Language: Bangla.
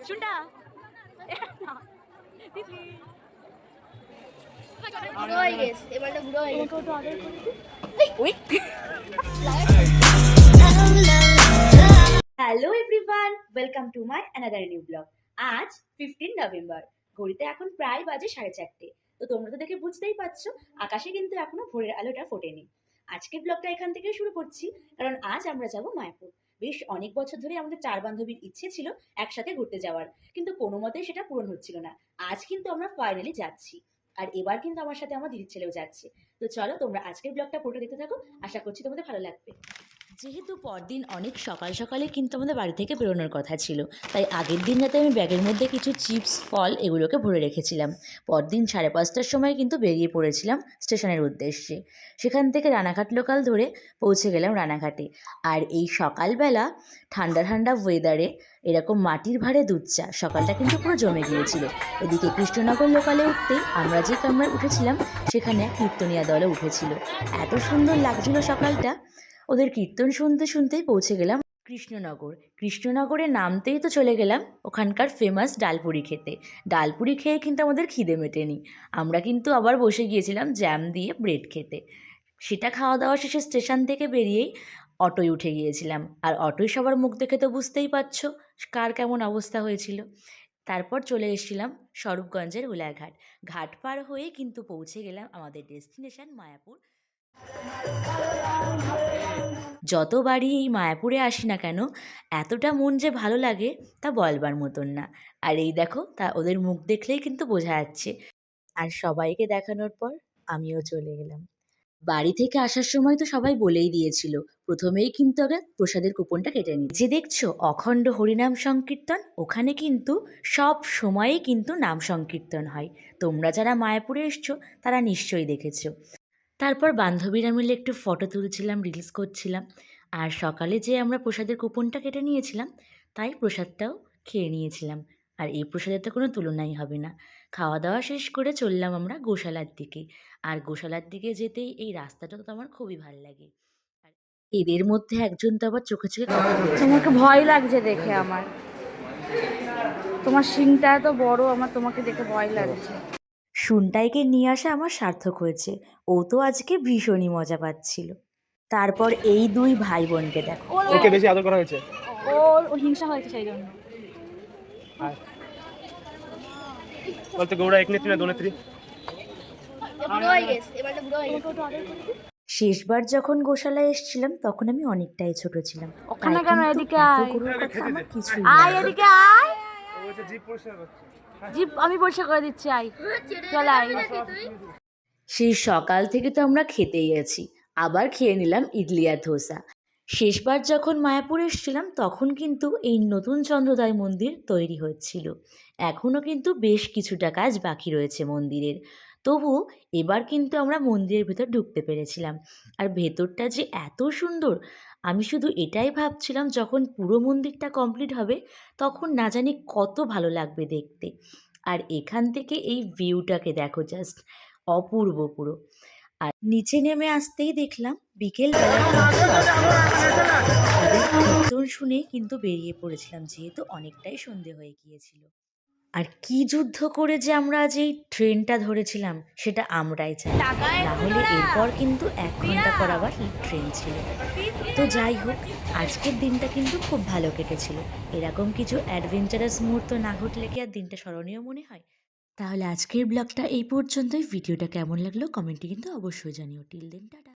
শুনটা বুড়ো হয়ে গেছে, এবারটা বুড়ো হয়ে গেছে। Hello everyone, welcome to my another new blog. আজ 15 নভেম্বর, ঘড়িতে এখন প্রায় বাজে 4:30। তো তোমরা তো দেখে বুঝতেই পারছো আকাশে কিন্তু এখনো ভোরের আলোটা ফোটেনি। আজকের ব্লগটা এখান থেকে শুরু করছি, কারণ আজ আমরা যাব মায়াপুর। বেশ অনেক বছর ধরে আমাদের 4 বান্ধবীর ইচ্ছে ছিল একসাথে ঘুরতে যাওয়ার, কিন্তু কোনো মতেই সেটা পূরণ হচ্ছিল না। আজ কিন্তু আমরা ফাইনালি যাচ্ছি, আর এবার কিন্তু আমার সাথে আমার দিদির ছেলেও যাচ্ছে। তো চলো তোমরা আজকের ব্লগটা পুরোটা দেখতে থাকো, আশা করছি তোমাদের ভালো লাগবে। যেহেতু পরদিন অনেক সকাল সকালে কিন্তু আমাদের বাড়ি থেকে বেরোনোর কথা ছিল, তাই আগের দিন রাতে আমি ব্যাগের মধ্যে কিছু চিপস, ফল এগুলোকে ভরে রেখেছিলাম। পরদিন 5:30টার সময় কিন্তু বেরিয়ে পড়েছিলাম স্টেশনের উদ্দেশ্যে। সেখান থেকে রানাঘাট লোকাল ধরে পৌঁছে গেলাম রানাঘাটে। আর এই সকালবেলা ঠান্ডা ঠান্ডা ওয়েদারে এরকম মাটির ভাঁড়ে দুধ চা, সকালটা কিন্তু পুরো জমে গিয়েছিল। এদিকে কৃষ্ণনগর লোকালে উঠতেই আমরা যে কামরায় উঠেছিলাম সেখানে এক কীর্তনিয়া দলে উঠেছিল। এত সুন্দর লাগছিল সকালটা। ওদের কীর্তন শুনতে শুনতেই পৌঁছে গেলাম কৃষ্ণনগর। কৃষ্ণনগরে নামতেই তো চলে গেলাম ওখানকার ফেমাস ডালপুরি খেতে। ডালপুরি খেয়ে কিন্তু আমাদের খিদে মেটেনি, আমরা কিন্তু আবার বসে গিয়েছিলাম জ্যাম দিয়ে ব্রেড খেতে। সেটা খাওয়া দাওয়া শেষে স্টেশন থেকে বেরিয়েই অটোয় উঠে গিয়েছিলাম, আর অটোয় সবার মুখ দেখে তো বুঝতেই পারছো কার কেমন অবস্থা হয়েছিল। তারপর চলে এসেছিলাম স্বরূপগঞ্জের উলাঘাট। ঘাট পার হয়ে কিন্তু পৌঁছে গেলাম আমাদের ডেস্টিনেশন মায়াপুর। যতবারই এই মায়াপুরে আসি না কেন, এতটা মন যে ভালো লাগে তা বলবার মতন না। আর এই দেখো, তা ওদের মুখ দেখলেই কিন্তু বোঝা যাচ্ছে। আর সবাইকে দেখানোর পর আমিও চলে গেলাম। বাড়ি থেকে আসার সময় তো সবাই বলেই দিয়েছিল প্রথমেই কিন্তু আগে প্রসাদের কুপনটা কেটে নিই। যে দেখছো অখণ্ড হরিনাম সংকীর্তন, ওখানে কিন্তু সব সময়েই কিন্তু নাম সংকীর্তন হয়। তোমরা যারা মায়াপুরে এসছো তারা নিশ্চয়ই দেখেছো। তারপর বান্ধবীরা মিলে একটু ফটো তুলছিলাম, রিলস করছিলাম। আর সকালে যে আমরা প্রসাদের কুপনটা কেটে নিয়েছিলাম, তাই প্রসাদটাও খেয়ে নিয়েছিলাম। আর এই প্রসাদের তো কোনো তুলনাই হবে না। খাওয়া দাওয়া শেষ করে চললাম আমরা গোশালার দিকে। আর গোশালার দিকে যেতেই এই রাস্তাটা তো আমার খুবই ভালো লাগে। আর এদের মধ্যে একজন তো আবার চোখে চোখে কথা বলছে। তোমাকে ভয় লাগছে দেখে আমার, তোমার শিংটা এত বড়, আমার তোমাকে দেখে ভয় লাগছে। সুনটাইকে নিয়ে আসা আমার সার্থক হয়েছে, ও তো আজকে ভীষণই মজা পাচ্ছিল। তারপর এই দুই ভাই বোনকে দেখো। ওকে বেশি আদর করা হয়েছে। ও হিংসা হয়েছে সেই জন্য। বলতে গৌড়া এক নেত্রী না দু নেত্রী। বুড়ো হয়ে গেছে, এবারটা বুড়ো হয়ে গেছে। শেষবার যখন গোশালায় এসেছিলাম তখন আমি অনেকটাই ছোট ছিলাম। ওখানে তাই কেন? কিন্তু এদিকে এত আয়। গরুর কথা আমার কিছুই আয় মনে নেই। এদিকে আয়, ও বলছে জিপ পরিষ্কার করছে। জিপ আমি পরিষ্কার করে দিচ্ছি, আয় চল আয়। সেই সকাল থেকে তো আমরা খেতেই আছি, আবার খেয়ে নিলাম ইডলি আর ধোসা। শেষবার যখন মায়াপুর এসেছিলাম তখন কিন্তু এই নতুন চন্দ্রোদয় মন্দির তৈরি হচ্ছিল। এখনও কিন্তু বেশ কিছুটা কাজ বাকি রয়েছে মন্দিরের। তবু এবার কিন্তু আমরা মন্দিরের ভেতর ঢুকতে পেরেছিলাম। আর ভেতরটা যে এত সুন্দর, আমি শুধু এটাই ভাবছিলাম যখন পুরো মন্দিরটা কমপ্লিট হবে তখন না জানি কত ভালো লাগবে দেখতে। আর এখান থেকে এই ভিউটাকে দেখো, জাস্ট অপূর্ব পুরো। আর নিচে নেমে আসতেই দেখলাম বিকেলবেলা কীর্তন শুনে কিন্তু বেরিয়ে পড়েছিলাম, যেহেতু অনেকটাই সন্ধে হয়ে গিয়েছিল। আর কি যুদ্ধ করে যে আমরা আজ এই ট্রেনটা ধরেছিলাম সেটা আমরাই জানি, না হলে এরপর কিন্তু 1 ঘন্টা পর আবার ট্রেন ছিল। তো যাই হোক, আজকের দিনটা কিন্তু খুব ভালো কেটেছিল। এরকম কিছু অ্যাডভেঞ্চারাস মুহূর্ত না ঘটলে কি আর দিনটা স্মরণীয় মনে হয়? তাহলে আজকের ব্লগটা এই পর্যন্তই। ভিডিওটা কেমন লাগলো কমেন্টে কিন্তু অবশ্যই জানিও। Till then tata.